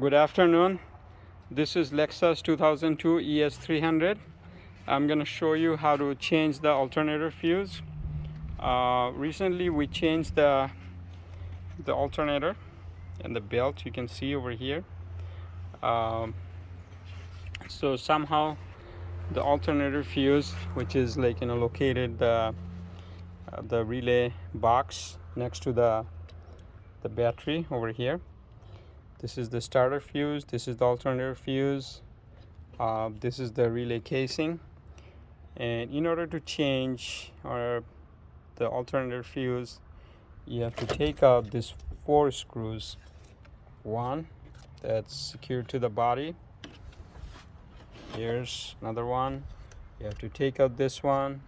Good afternoon. This is Lexus 2002 ES 300. I'm going to show you how to change the alternator fuse. Recently we changed the alternator and the belt, you can see over here. So somehow the alternator fuse, which is located the relay box next to the battery over here. This is the starter fuse, this is the alternator fuse, this is the relay casing. And in order to change the alternator fuse, you have to take out these 4 screws. One that's secured to the body. Here's another one. You have to take out this one,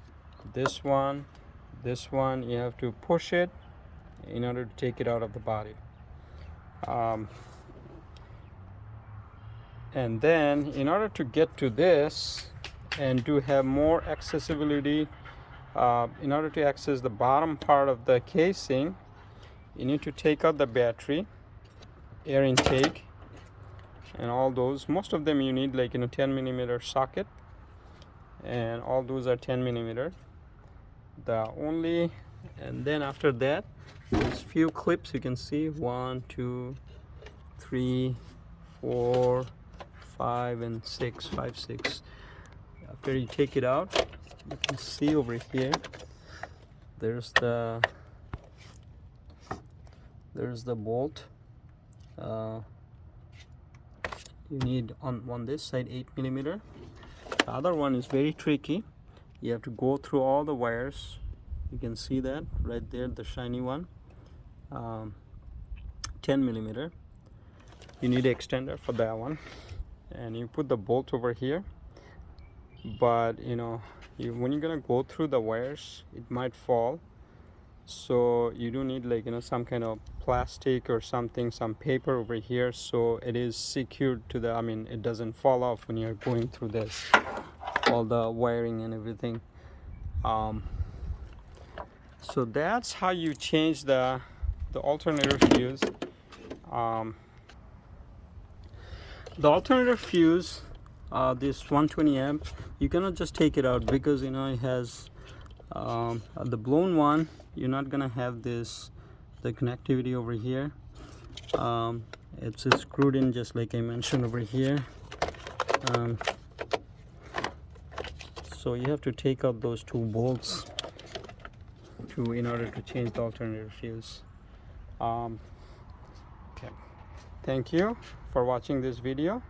this one, this one. You have to push it in order to take it out of the body. And then in order to get to this and to have more accessibility, in order to access the bottom part of the casing, you need to take out the battery, air intake, and all those. Most of them you need 10 millimeter socket, and all those are 10 millimeter. And then after that, there's few clips you can see, 1, 2, 3, 4, 5 and 6, 5, 6. After you take it out, you can see over here there's the bolt. You need on this side 8 millimeter. The other one is very tricky. You have to go through all the wires. You can see that right there, the shiny one. 10 millimeter. You need an extender for that one. And you put the bolt over here, but when you're gonna go through the wires, it might fall, so you do need some kind of plastic or something, some paper over here, so it is secured to the, it doesn't fall off when you're going through this, all the wiring and everything. So that's how you change the alternator fuse. The alternator fuse, this 120 amp, you cannot just take it out because it has the blown one. You're not gonna have the connectivity over here. It's screwed in just like I mentioned over here. So you have to take out those 2 bolts in order to change the alternator fuse. Okay. Thank you for watching this video.